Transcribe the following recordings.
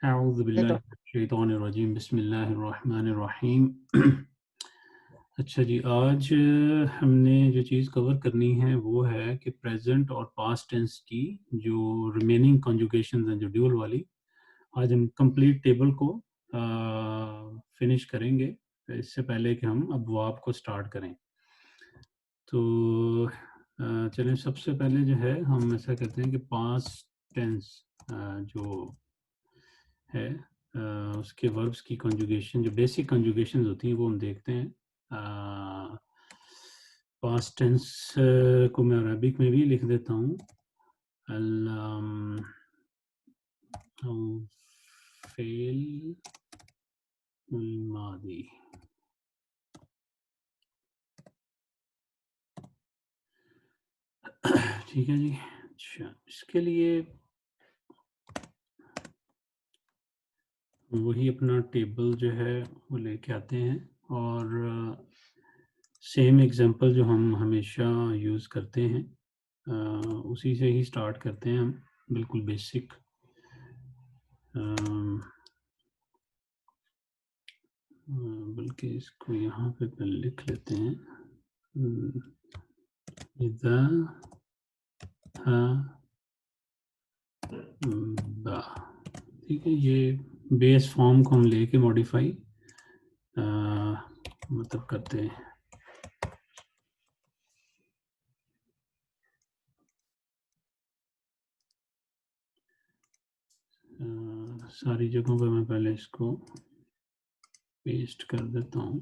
अऊज़ु बिल्लाहि मिनश्शैतानिर्रजीम बिस्मिल्लाहिर्रहमानिर्रहीम। अच्छा जी, आज हमने जो चीज़ कवर करनी है वो है कि प्रेजेंट और पास्ट टेंस की जो रिमेनिंग कॉन्जुगेशंस हैं, जो ड्यूल वाली, आज हम कंप्लीट टेबल को फिनिश करेंगे इससे पहले कि हम अबवाब को स्टार्ट करें। तो चलें, सबसे पहले जो है हम ऐसा करते हैं कि पास्ट टेंस जो है उसके वर्ब्स की कंजुगेशन, जो बेसिक कंजुगेशन होती हैं वो हम देखते हैं। पास्ट टेंस को मैं अरबिक में भी लिख देता हूँ। फेल मादी, ठीक है जी। अच्छा, इसके लिए वही अपना टेबल जो है वो लेके आते हैं और सेम एग्जांपल जो हम हमेशा यूज़ करते हैं उसी से ही स्टार्ट करते हैं हम, बिल्कुल बेसिक। बल्कि इसको यहाँ पे लिख लेते हैं। इज़ा हा बा, ठीक है। ये बेस फॉर्म को हम लेके मॉडिफाई मतलब करते हैं। सारी जगहों पे मैं पहले इसको पेस्ट कर देता हूँ।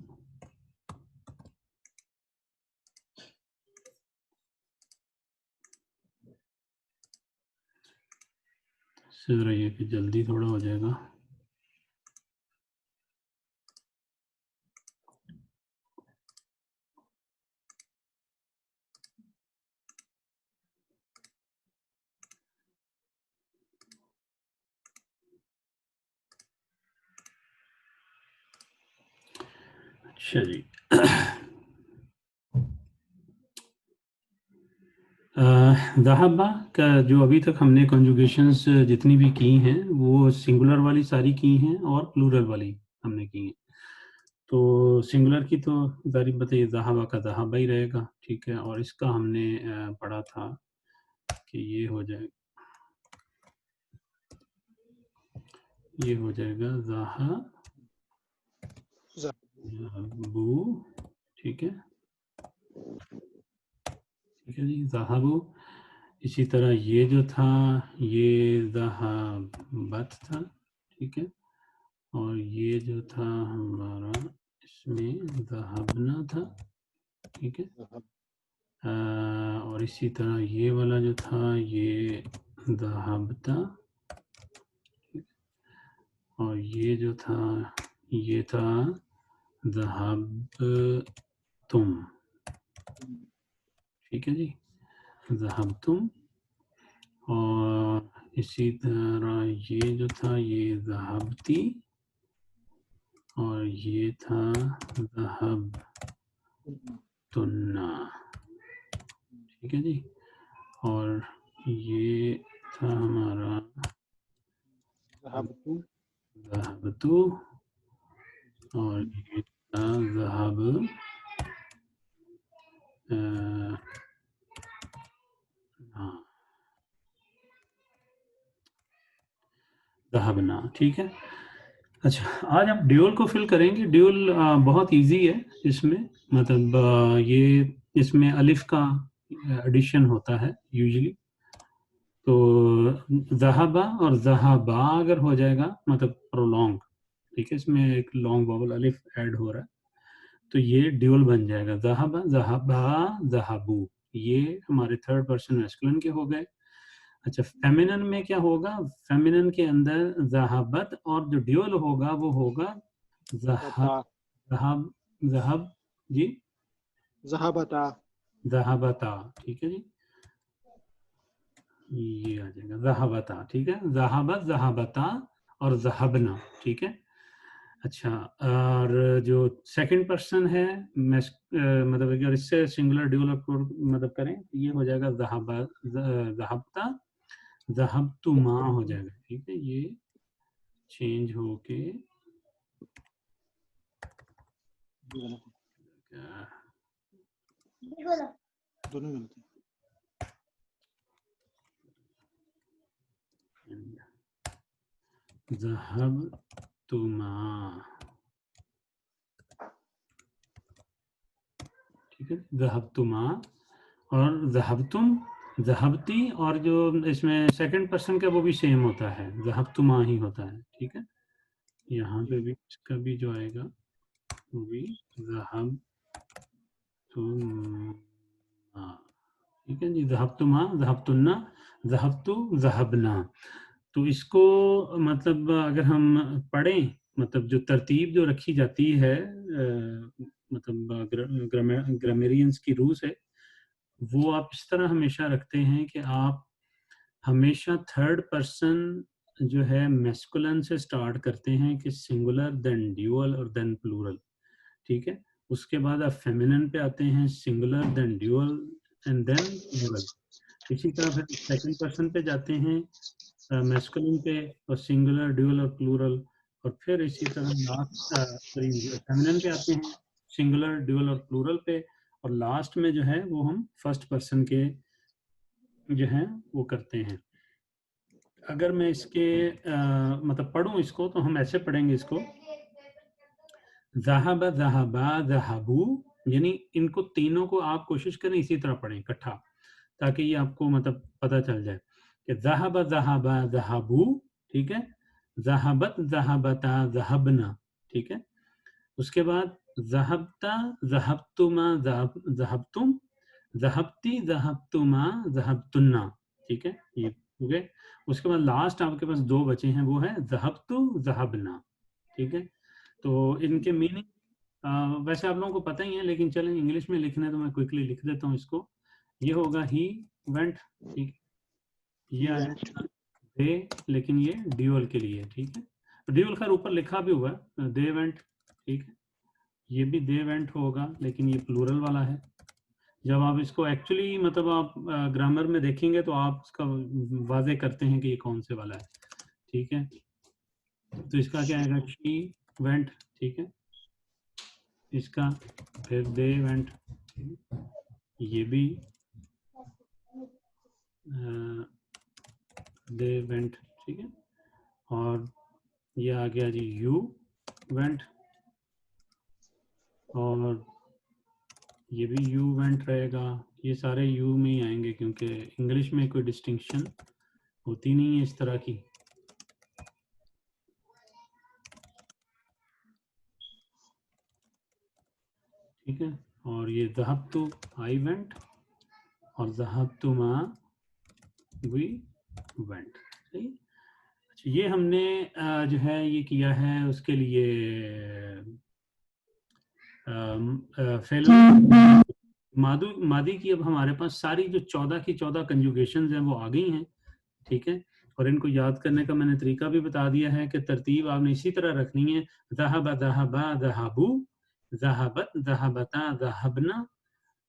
इससे ज़रा ये कि जल्दी थोड़ा हो जाएगा। अच्छा जी, ज़हाबा का जो अभी तक हमने कॉन्जुगेशंस जितनी भी की हैं वो सिंगुलर वाली सारी की हैं और प्लूरल वाली हमने की हैं। तो सिंगुलर की तो ज़ाहिर बताइए ज़हाबा का ज़हाबा ही रहेगा, ठीक है। और इसका हमने पढ़ा था कि ये हो जाएगा ज़हाबू, ठीक है जी, ज़हाबू। इसी तरह ये जो था ये ज़हाबत था, ठीक है। और ये जो था हमारा इसमें ज़हाबना था, ठीक है। और इसी तरह ये वाला जो था ये ज़हाबता, और ये जो था ये था ज़हाबतुम, ठीक है जी, ज़हाबतुम। और इसी तरह ये जो था ये ज़हाबती, और ये था ज़हाबतुन्ना, ठीक है जी। और ये था हमारा ज़हाबतु, और ये था ज़हाब ज़हाबना, ठीक है। अच्छा, आज हम ड्यूल को फिल करेंगे। ड्यूल बहुत इजी है। इसमें मतलब ये इसमें अलिफ का एडिशन होता है यूजुअली। तो ज़हाबा और ज़हाबा अगर हो जाएगा मतलब प्रोलॉन्ग, ठीक है, इसमें एक लॉन्ग वॉवल अलिफ ऐड हो रहा है तो ये ड्यूल बन जाएगा। ज़हाबा, ज़हाबा, ज़हाबू, ये हमारे थर्ड पर्सन मैस्कुलिन के हो गए। अच्छा, फेमिनिन में क्या होगा? फेमिनिन के अंदर ज़हाबत और जो ड्यूल होगा वो होगा ज़हाब, ज़हाब, ज़हाब जी, ज़हाबता, ज़हाबता, ठीक है जी। ये आ जाएगा ज़हाबता, ठीक है। ज़हाबत, ज़हाबता और ज़हाबना, ठीक है। अच्छा, और जो सेकंड पर्सन है मतलब अगर इससे सिंगुलर ड्यूल मतलब करें तो ये हो जाएगा ज़हाबता, ज़हाबतुमा हो जाएगा, ठीक है। ये चेंज होके दोनों गलत है। ज़हबतुमा, ठीक है, ज़हबतुमा और ज़हबतुम, ज़हबती, और जो इसमें सेकंड पर्सन का वो भी सेम होता है, ज़हबतुमा ही होता है, ठीक है। यहाँ पे भी इसका भी जो आएगा वो भी ज़हबतुमा, ठीक है जी। ज़हबतुमा, ज़हबतुन्ना, ज़हबतु, ज़हबना। तो इसको मतलब अगर हम पढ़ें, मतलब जो तरतीब जो रखी जाती है, मतलब ग्रामेरियंस की रूल है, वो आप इस तरह हमेशा रखते हैं कि आप हमेशा थर्ड पर्सन जो है मैस्कुलिन से स्टार्ट करते हैं कि सिंगुलर, देन ड्यूअल और देन प्लूरल, ठीक है। उसके बाद आप फेमिनिन पे आते हैं, singular, then dual and then plural. इसी तरह फिर सेकंड पर्सन पे जाते हैं मैस्कुलिन पे, और सिंगुलर, ड्यूअल और प्लूरल, और फिर इसी तरह लास्ट फेमिनिन पे आते हैं, सिंगुलर, ड्यूअल और प्लूरल पे, और लास्ट में जो है वो हम फर्स्ट पर्सन के जो है वो करते हैं। अगर मैं इसके मतलब पढ़ूं इसको, तो हम ऐसे पढ़ेंगे इसको, ज़हब, ज़हबा, ज़हबू, यानी इनको तीनों को आप कोशिश करें इसी तरह पढ़ें इकट्ठा, ताकि ये आपको मतलब पता चल जाए कि ज़हब, ज़हबा, ज़हबू, ठीक है, ज़हबत, ज़हबता, ज़हबना, ठीक है। उसके बाद ज़हबता, ज़हबतुमा, ज़हबतुम, ज़हबती, ज़हबतुमा, ज़हबतुन्ना, ठीक है, ये हो गए। उसके बाद लास्ट आपके पास दो बचे हैं, वो है ज़हबतु, ज़हबना, ठीक है। तो इनके मीनिंग वैसे आप लोगों को पता ही है, लेकिन चलें इंग्लिश में लिखना है तो मैं क्विकली लिख देता हूँ इसको। ये होगा ही वेंट, ठीक, ये आ जाएगा दे, लेकिन ये ड्यूअल के लिए, ठीक है। ड्यूअल खैर ऊपर लिखा भी हुआ है, दे वेंट, ठीक है। ये भी दे वेंट होगा, लेकिन ये प्लूरल वाला है। जब आप इसको एक्चुअली मतलब आप ग्रामर में देखेंगे तो आप उसका वाजे करते हैं कि ये कौन से वाला है, ठीक है। तो इसका क्या आएगा, शी वेंट, ठीक है। इसका फिर दे वेंट, ये भी दे वेंट, ठीक है। और ये आ गया जी यू वेंट, और ये भी यू वेंट रहेगा। ये सारे यू में ही आएंगे, क्योंकि इंग्लिश में कोई डिस्टिंक्शन होती नहीं है इस तरह की, ठीक है। और ये ज़हबतु, आई वेंट, और ज़हबतुमा, वी वेंट, सही। अच्छा, ये हमने जो है ये किया है उसके लिए फेलो मादी की। अब हमारे पास सारी जो 14 की 14 कंजुगेशन हैं वो आ गई हैं, ठीक है। और इनको याद करने का मैंने तरीका भी बता दिया है कि तरतीब आपने इसी तरह रखनी है, ज़हब, ज़हबा, ज़हबू, ज़हबत, ज़हबता, ज़हबना,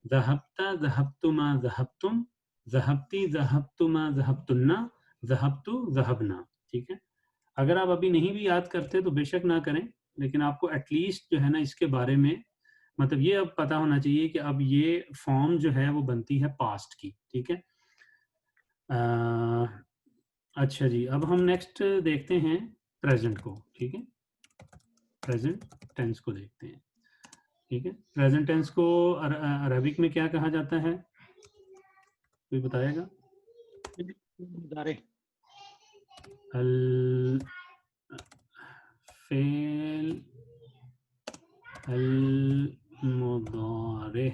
ज़हबता, ज़हबतुमा, ज़हबतुम, ज़हबती, ज़हबतुमा, ज़हबतुन्ना, ज़हबतु, ज़हबना, ठीक है। अगर आप अभी नहीं भी याद करते तो बेशक ना करें, लेकिन आपको एटलीस्ट जो है ना इसके बारे में मतलब ये अब पता होना चाहिए कि अब ये फॉर्म जो है वो बनती है पास्ट की, ठीक है। अच्छा जी, अब हम नेक्स्ट देखते हैं प्रेजेंट को, ठीक है। प्रेजेंट टेंस को देखते हैं, ठीक है। प्रेजेंट टेंस को अरबिक में क्या कहा जाता है, कोई बताएगा? मुदारे, अल फेल अल मुदारे,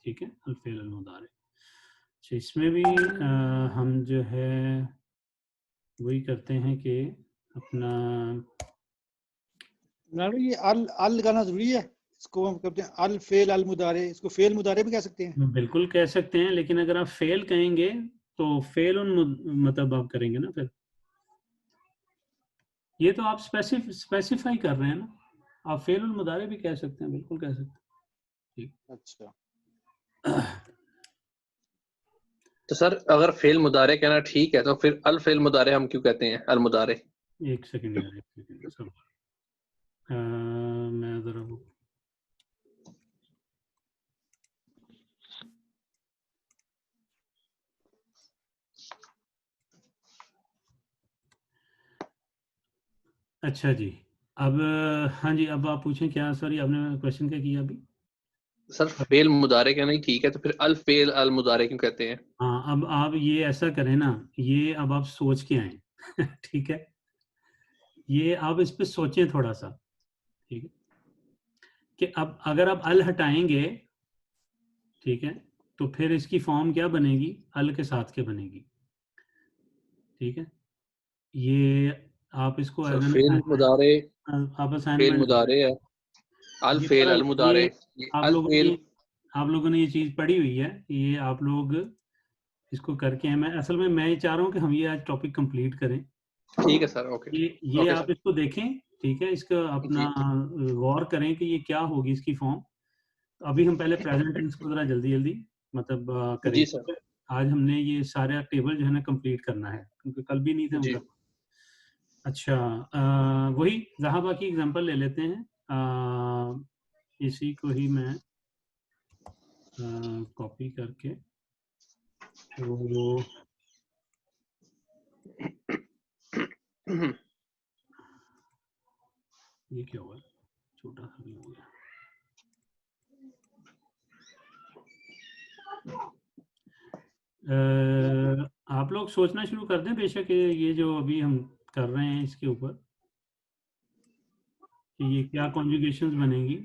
ठीक है, अल फेल अल मुदारे। अच्छा, इसमें भी हम जो है वही करते हैं कि अपना ये अल अल लगाना जरूरी है। इसको हम करते हैं अल फेल अल मुदारे, इसको फेल मुदारे भी कह सकते हैं। बिल्कुल कह सकते हैं, लेकिन अगर आप फेल कहेंगे तो फेल उन मतलब आप करेंगे ना फिर। ये तो आप स्पेसिफाई कर रहे हैं ना, आप फेल उल मुदारे भी कह सकते हैं, बिल्कुल कह सकते हैं, ठीक। अच्छा, तो सर अगर फेल मुदारे कहना ठीक है तो फिर अल फेल मुदारे हम क्यों कहते हैं अल मुदारे? एक सेकंड यार, एक सेकंड सब मैं जरा वो अच्छा जी। अब हाँ जी, अब आप पूछें क्या, सॉरी आपने क्वेश्चन क्या किया अभी? सर फेल मुदारे कहना ही ठीक है तो फिर अल फेल अल मुदारे क्यों कहते हैं? हाँ, अब आप ये ऐसा करें ना, ये अब आप सोच के आए ठीक है, ये आप इस पे सोचें थोड़ा सा, ठीक है, कि अब अगर आप अल हटाएंगे, ठीक है, तो फिर इसकी फॉर्म क्या बनेगी, अल के साथ क्या बनेगी, ठीक है। ये आप इसको सर एज एन फेल मुदारे आप फेल असाइनमेंट मुदारे है, अल ये फेल पर अल मुदारे, ये आप अल लोगों ने फेल। आप लोगों ने ये चीज़ पढ़ी हुई है, ये आप लोग इसको करके हैं। मैं असल में मैं ये चाह रहा हूँ कि हम ये आज टॉपिक कंप्लीट करें। ठीक है सर, ओके ये ओके आप सर इसको देखें, ठीक है, इसका अपना जी गौर करें कि ये क्या होगी इसकी फॉर्म। तो अभी हम पहले प्रेजेंट टेंस को जरा जल्दी जल्दी मतलब जी करें, सर क्योंकि आज हमने ये सारे टेबल जो है ना कंप्लीट करना है, क्योंकि कल भी नहीं थे हम जी कर। अच्छा, वही जहाबा की एग्जांपल ले लेते हैं। इसी को ही मैं कॉपी करके तो ये क्या हुआ, छोटा सा भी हो गया। आप लोग सोचना शुरू कर दें बेशक ये जो अभी हम कर रहे हैं इसके ऊपर कि ये क्या कॉन्जुगेशंस बनेगी,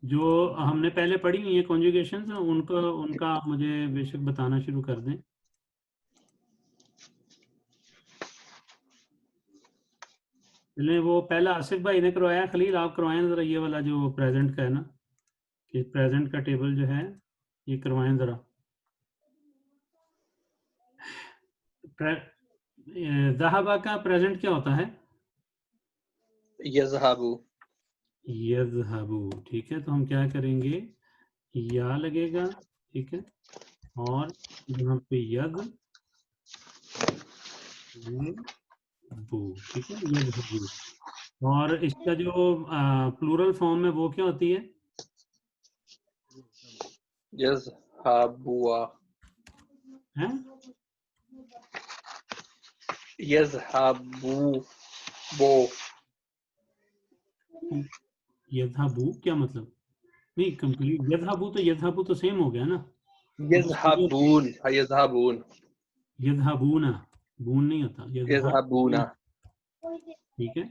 जो हमने पहले पढ़ी हुई है कॉन्जुगेशंस, उनका उनका आप मुझे बेशक बताना शुरू कर दें। चलिए, वो पहला आसिफ भाई ने करवाया, खलील आप करवाएं जरा ये वाला जो प्रेजेंट का है ना, कि प्रेजेंट का टेबल जो है ये करवाएं जरा। ज़हाबा का प्रेजेंट क्या होता है? यज़हाबु। यज़हबू, ठीक है, तो हम क्या करेंगे, या लगेगा, ठीक है, और यहाँ पे यद बू, ठीक है, यज़हबू। और इसका जो प्लूरल फॉर्म है वो क्या होती है? यज़हाबुआ। हैं? यज़हाबु बो। यज़हबू क्या मतलब? नहीं, कंप्लीट यज़हबू तो सेम हो गया ना, वो तो singular है। यज़हाबून यज़हाबून यज़हबूना, बून नहीं होता, यज़हाबूना। यज़हबूना, ठीक है,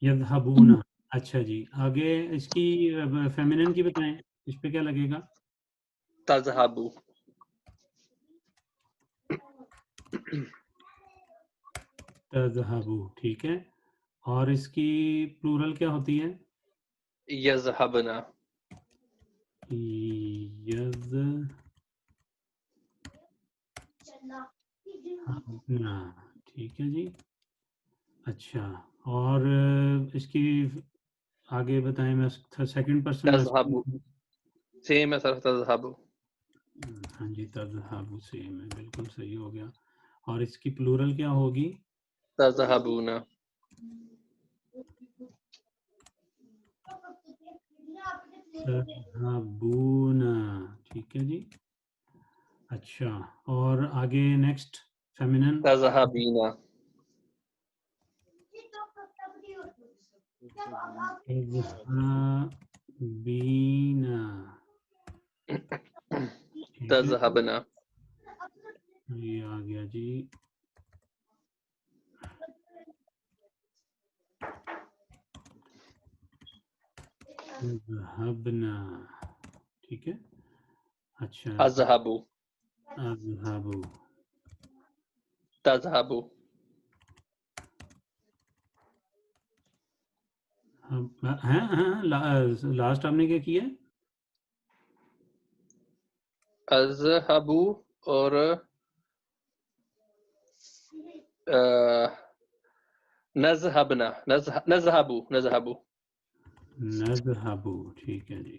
यज़हबूना। अच्छा जी, आगे इसकी फेमिनिन की बताएं, इस पे क्या लगेगा? तज़हाबु। तज़हबू, ठीक है, और इसकी प्लूरल क्या होती है? यज़हबना। यज़हबना, ठीक है जी। अच्छा, और इसकी आगे बताएं, मैं सेकंड पर्सन तज़हाबु सेम है सर, तज़हाबु। हाँ जी, तज़हबू सेम है, बिल्कुल सही हो गया। और इसकी प्लूरल क्या होगी? तज़हाबूना। तज़हबूना, ठीक है जी। अच्छा, और आगे नेक्स्ट फेमिनिन? तज़हाबीना। तज़हबीना, ठीक है, तज़हबना। ये आ गया जी। तज़हबना, ठीक है। अच्छा, अज़हबु अज़हबू, तज़हबु। हाँ, लास्ट आपने क्या किया? अज़हबु और नज़हबना नज़हबु नज़हबु। नज़हबू, ठीक है जी,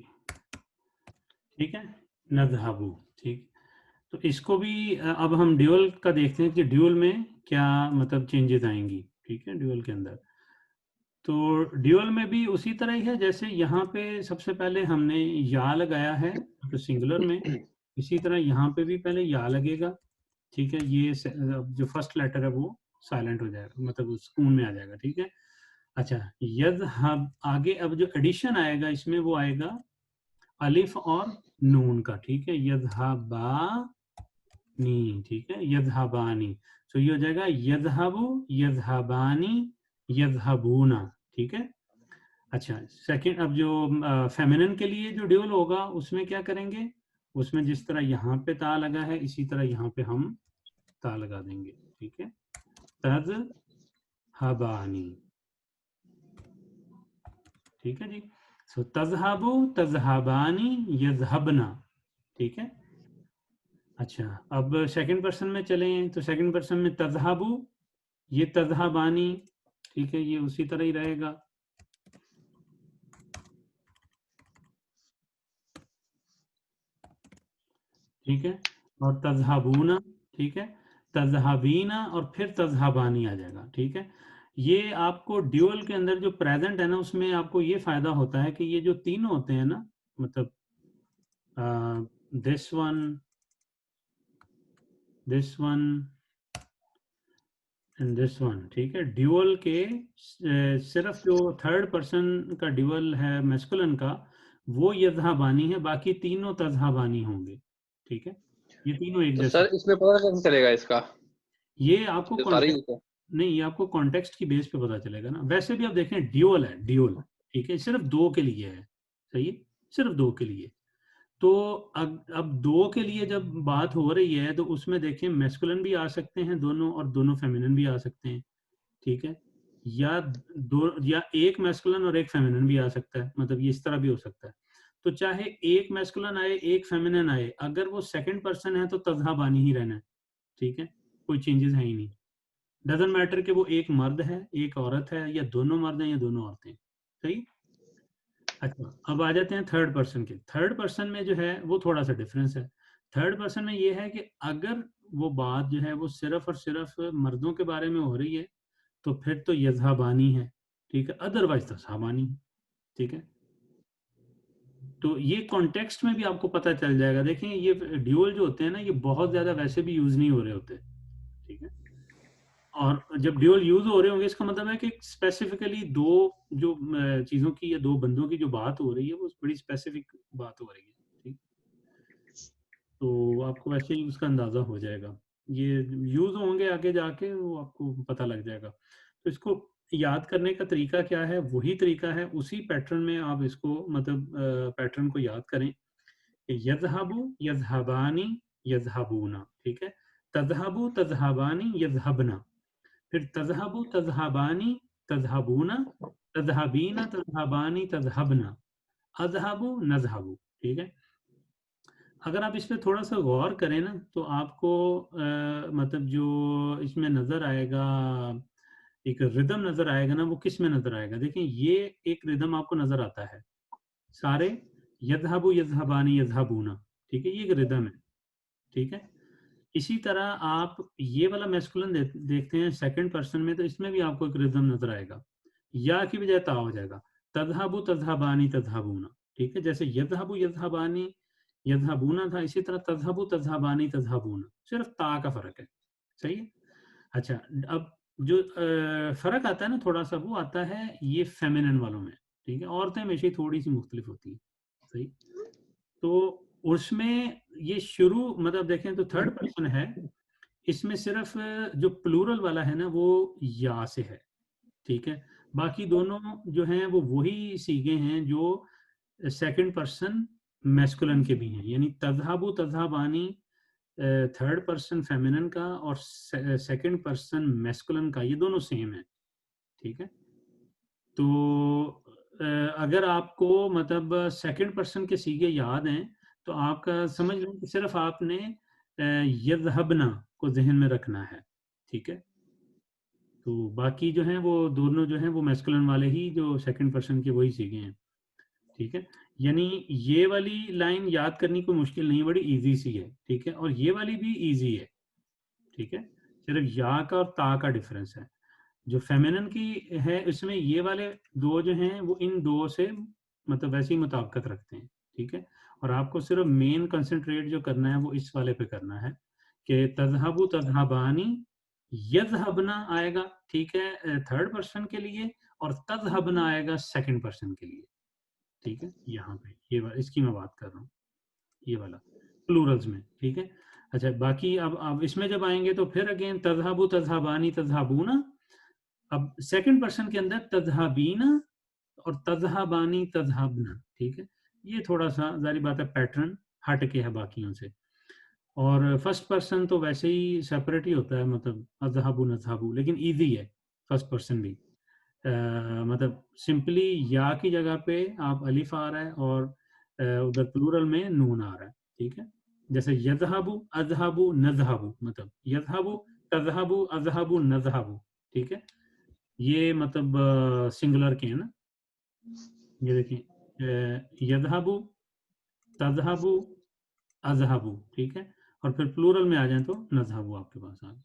ठीक है, नज़हबू, ठीक। तो इसको भी अब हम ड्यूअल का देखते हैं कि ड्यूअल में क्या मतलब चेंजेस आएंगी, ठीक है, ड्यूअल के अंदर। तो ड्यूअल में भी उसी तरह ही है, जैसे यहाँ पे सबसे पहले हमने या लगाया है तो सिंगुलर में, इसी तरह यहाँ पे भी पहले या लगेगा, ठीक है। ये जो फर्स्ट लेटर है वो साइलेंट हो जाएगा, मतलब सुकून में आ जाएगा, ठीक है। अच्छा, यज़हब आगे अब जो एडिशन आएगा इसमें वो आएगा अलिफ और नून का, ठीक है। यज़हबानी, ठीक है, यज़हबानी। तो ये हो जाएगा यज़हबु, यज़हबानी, यज़हबूना, ठीक है। अच्छा, सेकंड अब जो फेमिनिन के लिए जो ड्यूल होगा उसमें क्या करेंगे, उसमें जिस तरह यहाँ पे ता लगा है इसी तरह यहाँ पे हम ता लगा देंगे, ठीक है। तज़हबानी, ठीक है जी। सो तज़हबु, तज़हबानी, यज़हबना, ठीक है। अच्छा, अब सेकंड पर्सन में चलें तो सेकंड पर्सन में तज़हबु, ये तज़हबानी, ठीक है, ये उसी तरह ही रहेगा। ठीक है, और तज़हबूना, ठीक है, तज़हबीना और फिर तज़हबानी आ जाएगा, ठीक है। ये आपको ड्यूअल के अंदर जो प्रेजेंट है ना उसमें आपको ये फायदा होता है कि ये जो तीनों होते हैं ना, मतलब this one and this one, ठीक है। ड्यूअल के सिर्फ जो थर्ड पर्सन का ड्यूअल है मैस्कुलिन का वो यज़हबानी है, बाकी तीनों तज़हबानी होंगे, ठीक है। ये तीनों एक तो जैसे, सर इसमें पता कैसे चलेगा इसका, ये आपको जो सारी कॉन्टेक्स्ट, नहीं, ये आपको कॉन्टेक्स्ट की बेस पे पता चलेगा ना। वैसे भी आप देखें ड्यूअल है, ड्यूअल, ठीक है, सिर्फ दो के लिए है, सही है, सिर्फ दो के लिए। तो अब दो के लिए जब बात हो रही है तो उसमें देखें मैस्कुलिन भी आ सकते हैं दोनों और दोनों फेमिनिन भी आ सकते हैं, ठीक है। या दो, या एक मैस्कुलिन और एक फेमिनिन भी आ सकता है, मतलब ये इस तरह भी हो सकता है। तो चाहे एक मैस्कुलिन आए एक फेमिनिन आए, अगर वो सेकंड पर्सन है तो तज़हबानी ही रहना है, ठीक है, कोई चेंजेस है ही नहीं। डजंट मैटर कि वो एक मर्द है एक औरत है या दोनों मर्द हैं या दोनों औरतें, सही। अच्छा, अब आ जाते हैं थर्ड पर्सन के। थर्ड पर्सन में जो है वो थोड़ा सा डिफरेंस है। थर्ड पर्सन में ये है कि अगर वो बात जो है वो सिर्फ और सिर्फ मर्दों के बारे में हो रही है तो फिर तो यज़हबानी है, ठीक है, अदरवाइज तो साबानी, ठीक है। तो ये कॉन्टेक्स्ट में भी आपको पता चल जाएगा। देखें ये ड्यूअल जो होते हैं ना ये बहुत ज्यादा वैसे भी यूज नहीं हो रहे होते, ठीक है। और जब ड्यूअल यूज हो रहे होंगे इसका मतलब है कि स्पेसिफिकली दो जो चीजों की या दो बंदों की जो बात हो रही है वो बड़ी स्पेसिफिक बात हो रही है, ठीक। तो आपको वैसे ही उसका अंदाजा हो जाएगा, ये यूज होंगे आगे जाके वो आपको पता लग जाएगा। तो इसको याद करने का तरीका क्या है, वही तरीका है, उसी पैटर्न में आप इसको मतलब पैटर्न को याद करें। यज़हबु, यज़हबानी, यज़हबूना, ठीक है। तज़हबु, तज़हबानी, यज़हबना, फिर तज़हबु, तज़हबानी, तज़हबूना, तज़हबीना, तज़हबानी, तज़हबना, अज़हबु, नज़हबु, ठीक है। अगर आप इस पे थोड़ा सा गौर करें ना तो आपको मतलब जो इसमें नज़र आएगा एक रिदम नज़र आएगा ना, वो किस में नज़र आएगा। देखें ये एक रिदम आपको नज़र आता है, सारे यज़हबु, यज़हबानी, यज़हबूना, ठीक है, ये एक रिदम है, ठीक है। इसी तरह आप ये वाला मैस्कुलिन देखते हैं सेकंड पर्सन में तो इसमें भी आपको एक रिदम नजर आएगा, या की बजाय ता हो जाएगा, तज़हबु, तज़हबानी, तज़हबूना, ठीक है। जैसे यज़हबु, यज़हबानी, यज़हबूना था, इसी तरह तज़हबु, तज़हबानी, तज़हबूना, सिर्फ ता का फर्क है, सही है। अच्छा, अब जो फर्क आता है ना थोड़ा सा, वो आता है ये फेमिनिन वालों में, ठीक है। औरतें हमेशा ही थोड़ी सी मुख्तलिफ होती हैं, सही। तो उसमें ये शुरू मतलब देखें तो थर्ड पर्सन है, इसमें सिर्फ जो प्लूरल वाला है ना वो या से है, ठीक है। बाकी दोनों जो हैं वो वही सीगे हैं जो सेकंड पर्सन मैस्कुलिन के भी हैं, यानी तज़हबु, तज़हबानी थर्ड पर्सन फेमिनिन का और सेकंड पर्सन मैस्कुलिन का, ये दोनों सेम है, ठीक है। तो अगर आपको मतलब सेकंड पर्सन के सीगे याद हैं तो आपका समझ लें कि सिर्फ आपने यज़हबना को जहन में रखना है, ठीक है। तो बाकी जो हैं वो दोनों जो हैं वो मैस्कुलिन वाले ही जो सेकंड पर्सन के वही सीखे हैं, ठीक है। यानी ये वाली लाइन याद करनी कोई मुश्किल नहीं, बड़ी इजी सी है, ठीक है। और ये वाली भी इजी है, ठीक है। सिर्फ या का और ता का डिफरेंस है। जो फेमिनिन की है उसमें ये वाले दो जो हैं वो इन दो से मतलब वैसी मुताबिकत रखते हैं, ठीक है। और आपको सिर्फ मेन कंसंट्रेट जो करना है वो इस वाले पे करना है कि तज़हबु तज़हबानी, यज़हबना आएगा, ठीक है, थर्ड पर्सन के लिए, और तज़हबना आएगा सेकंड पर्सन के लिए, ठीक है। यहाँ पे इसकी मैं बात कर रहा हूँ, ये वाला प्लूरल्स में, ठीक है। अच्छा, बाकी अब इसमें जब आएंगे तो फिर अगेन तज़हबु तज़हबानी तज़हबूना। अब सेकंड पर्सन के अंदर तज़हबीना और तज़हबानी तज़हबना, ठीक है। ये थोड़ा सा जारी बात है पैटर्न हट के है बाकियों से। और फर्स्ट पर्सन तो वैसे ही सेपरेट ही होता है, मतलब अज़हबु नज़हबु, लेकिन इजी है फर्स्ट पर्सन भी। मतलब सिंपली या की जगह पे आप अलिफ आ रहा है और उधर प्लूरल में नून आ रहा है, ठीक है। जैसे यज़हबु अज़हबु नज़हबु, मतलब यज़हबु तज़हबु अज़हबु नज़हबु, ठीक है। ये मतलब सिंगुलर के हैं ना। ये देखिए यज़हबु तज़हबु अज़हबु, ठीक है। और फिर प्लूरल में आ जाए तो नज़हबु आपके पास आ गया।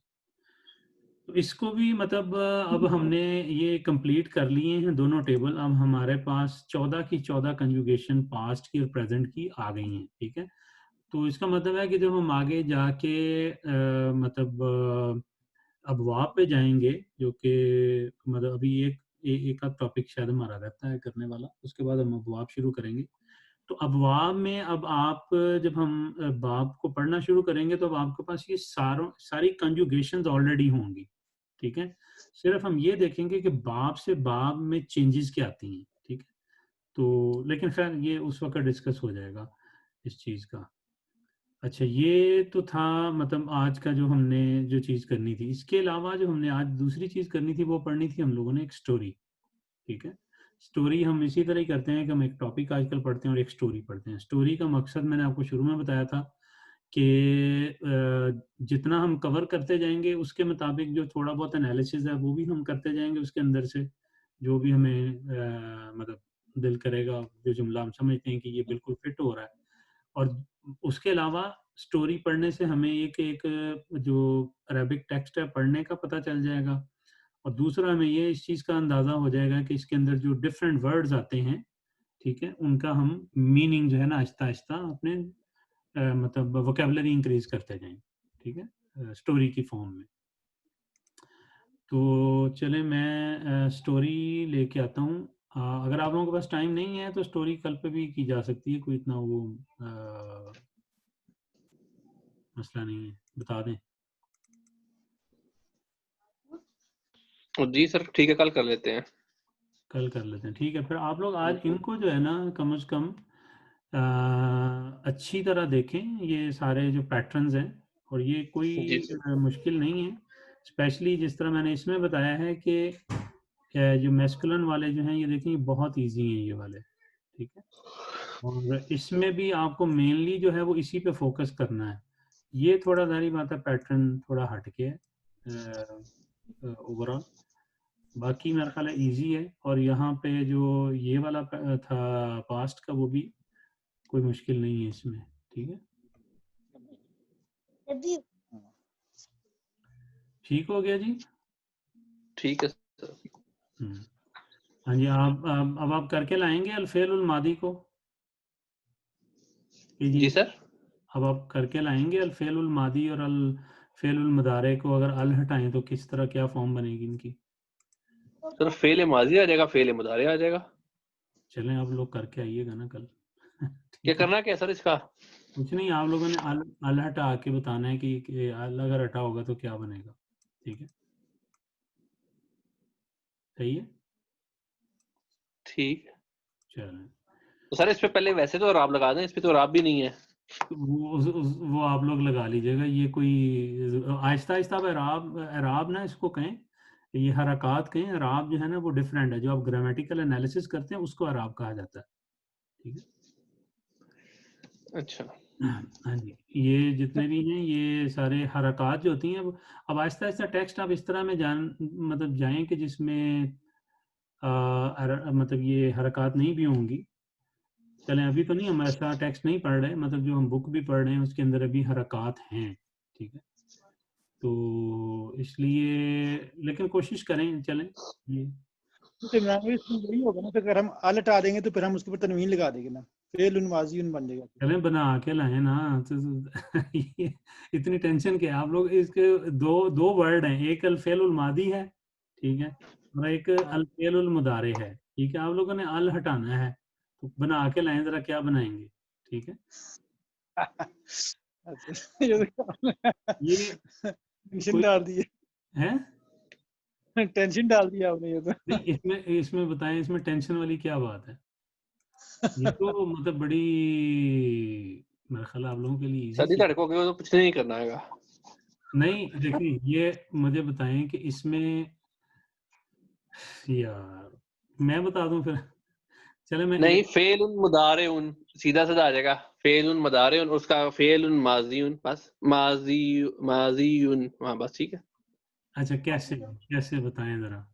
तो इसको भी मतलब अब हमने ये कंप्लीट कर लिए हैं दोनों टेबल। अब हमारे पास 14 की 14 कंजुगेशन पास्ट की और प्रेजेंट की आ गई हैं, ठीक है। तो इसका मतलब है कि जब हम आगे जाके मतलब अबवाब पे जाएंगे, जो कि मतलब अभी एक आध टॉपिक शायद हमारा रहता है करने वाला, उसके बाद हम अबवाब शुरू करेंगे। तो अबवाब में अब आप जब हम बाब को पढ़ना शुरू करेंगे तो अब आपके पास ये सारी कंजुगेशंस ऑलरेडी होंगी, ठीक है। सिर्फ हम ये देखेंगे कि बाब से बाब में चेंजेस क्या आती हैं, ठीक है। तो लेकिन खैर ये उस वक्त डिस्कस हो जाएगा इस चीज़ का। अच्छा, ये तो था मतलब आज का जो हमने जो चीज़ करनी थी। इसके अलावा जो हमने आज दूसरी चीज़ करनी थी वो पढ़नी थी हम लोगों ने एक स्टोरी, ठीक है। स्टोरी हम इसी तरह ही करते हैं कि हम एक टॉपिक आजकल पढ़ते हैं और एक स्टोरी पढ़ते हैं। स्टोरी का मकसद मैंने आपको शुरू में बताया था कि जितना हम कवर करते जाएंगे उसके मुताबिक जो थोड़ा बहुत एनालिसिस है वो भी हम करते जाएंगे उसके अंदर से, जो भी हमें मतलब दिल करेगा, जो जुमला हम समझते हैं कि ये बिल्कुल फिट हो रहा है। और उसके अलावा स्टोरी पढ़ने से हमें एक एक जो अरबिक टेक्स्ट है पढ़ने का पता चल जाएगा। और दूसरा हमें ये इस चीज़ का अंदाज़ा हो जाएगा कि इसके अंदर जो डिफरेंट वर्ड्स आते हैं, ठीक है, उनका हम मीनिंग जो है ना आहिस्ता आहिस्ता अपने मतलब वोकेबलरी इंक्रीज करते जाएं, ठीक है, स्टोरी की फॉर्म में। तो चले मैं स्टोरी लेके आता हूँ। अगर आप लोगों के पास टाइम नहीं है तो स्टोरी कल पे भी की जा सकती है, कोई इतना वो मसला नहीं है, बता दें। जी सर ठीक है, कल कर लेते हैं। कल कर लेते हैं, ठीक है। फिर आप लोग आज इनको जो है ना कम से कम अच्छी तरह देखें, ये सारे जो पैटर्न्स हैं। और ये जी कोई सर। मुश्किल नहीं है, स्पेशली जिस तरह मैंने इसमें बताया है कि जो मैस्कुलिन वाले जो हैं ये देखें, ये बहुत इजी हैं ये वाले, ठीक है। और इसमें भी आपको मेनली जो है वो इसी पे फोकस करना है। ये थोड़ा सारी बात है, पैटर्न थोड़ा हटके है ओवरऑल। बाकी मेरा ख्याल है इजी है। और यहाँ पे जो ये वाला था पास्ट का, वो भी कोई मुश्किल नहीं है इसमें, ठीक है। ठीक हो गया जी। ठीक है सर। हाँ जी, आप अब आप करके लाएंगे अल-फ़ेल उल-मादी को जी। जी सर। अब आप करके लाएंगे अल-फ़ेल उल-मादी और अल-फ़ेल उल-मुदारे को। अगर अल हटाएं तो किस तरह क्या फॉर्म बनेगी इनकी? सर फेल माजी आ जाएगा, फेल मुदारे आ जाएगा। चलें आप लोग करके आइएगा ना कल। क्या ठीक है, करना क्या है सर इसका? कुछ नहीं, आप लोगों ने अल हटा के बताना है कि अल अगर हटा होगा तो क्या बनेगा, ठीक है। सही है, ठीक। चलें। तो सर इस पे पहले वैसे तो राब लगा दें, इस पे तो राब भी नहीं है। वो आप लोग लगा लीजिएगा। ये कोई आहिस्ता आहिस्ता अब एराब एराब ना इसको कहें, ये हरकत कहें। एराब जो है ना वो डिफरेंट है, जो आप ग्रामेटिकल एनालिसिस करते हैं उसको एराब कहा जाता है, ठीक है। अच्छा। हाँ जी, ये जितने भी हैं ये सारे हरकत जो होती हैं। अब आहिस्ता आहिस्ता टेक्स्ट आप इस तरह में मतलब जाएं कि जिसमें मतलब ये हरकत नहीं भी होंगी। चलें अभी तो नहीं हम ऐसा टेक्स्ट नहीं पढ़ रहे, मतलब जो हम बुक भी पढ़ रहे हैं उसके अंदर अभी हरकत हैं, ठीक है। तो इसलिए लेकिन कोशिश करें, चलें ये तो इमरान भाई इसमें वही होगा ना, फिर अगर हम अल हटा देंगे तो फिर हम उसके ऊपर तनवीन लगा देंगे ना, फेल उन माजी उन बन जाएगा। चलें बना के लाए ना तो ये इतनी टेंशन क्या है? आप लोग इसके दो वर्ड हैं, एक अल फेल उल मादी है, ठीक है, और एक अल फेल उल मुदारे है, ठीक है। आप लोगों ने अल हटाना है तो बना के लाएं, जरा क्या बनाएंगे, ठीक है। अच्छा, ये ये टेंशन कोई डाल दी है है, टेंशन डाल दिया आपने ये तो। नहीं, इसमें बताएं, इसमें टेंशन वाली क्या बात है? ये तो मतलब बड़ी, मेरे ख्याल आप लोगों के लिए इजी सभी चीज। लड़कों को तो कुछ नहीं करना है। नहीं देखिए, ये मुझे बताएं कि इसमें, यार मैं बता दूं फिर, चले मैं नहीं, फेल उन मुदारे उन सीधा साधा आ जाएगा, फेल उन मुदारे उन, उसका फेल उन माजी उन, बस माजी उन, हाँ बस ठीक है। अच्छा कैसे कैसे बताएं जरा।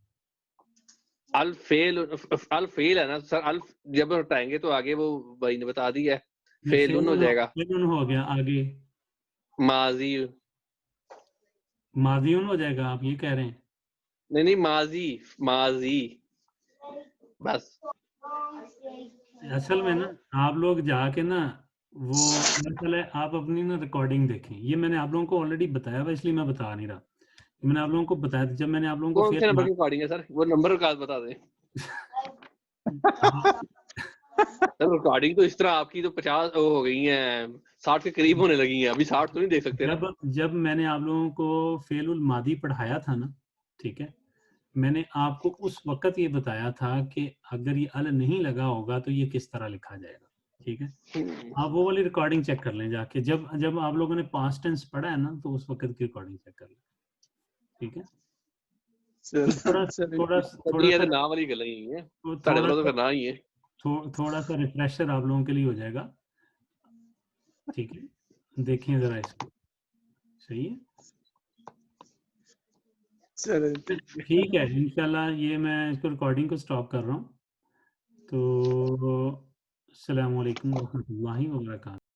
अल फेल है ना सर, अल जब हटाएंगे तो आगे वो भाई ने बता दिया है, फेल उन हो जाएगा, फेलुन हो गया, आगे माजी, मादियुन हो जाएगा, आप ये कह रहे हैं? नहीं माजी, माजी बस। असल में ना आप लोग जाके ना वो, मसला है आप अपनी ना रिकॉर्डिंग देखें, ये मैंने आप लोगों को ऑलरेडी बताया हुआ, इसलिए मैं बता नहीं रहा। मैंने आप लोगों को बताया था, जब मैंने आप लोगों को कौन फेल से नंबर की रिकॉर्डिंग है सर, वो नंबर का बता दें। सर रिकॉर्डिंग तो इस तरह आपकी तो 50 हो गई हैं, 60 के करीब होने लगी हैं, अभी 60 तो नहीं देख सकते ना। जब मैंने आप लोगों को फेलुल मादी पढ़ाया था ना, ठीक है, मैंने आपको उस वक्त ये बताया था कि अगर ये अल नहीं लगा होगा तो ये किस तरह लिखा जाएगा, ठीक है। आप वो वाली रिकॉर्डिंग चेक कर लें जाके, जब जब आप लोगों ने पास्ट टेंस पढ़ा है ना, तो उस वक्त की रिकॉर्डिंग चेक कर लें, ठीक है। तो थोड़ा थोड़ा थोड़ा ये सा तो नाम वाली गल ही है, तो साढ़े थोड़ा वाला तो सा करना ही है। थोड़ा सा रिफ्रेशर आप लोगों के लिए हो जाएगा, ठीक है। देखिए जरा इसको, सही है, चलो ठीक है। इंशाल्लाह ये मैं इसको रिकॉर्डिंग को स्टॉप कर रहा हूँ। तो अस्सलाम वालेकुम रहमतुल्लाहि व बरकातहू।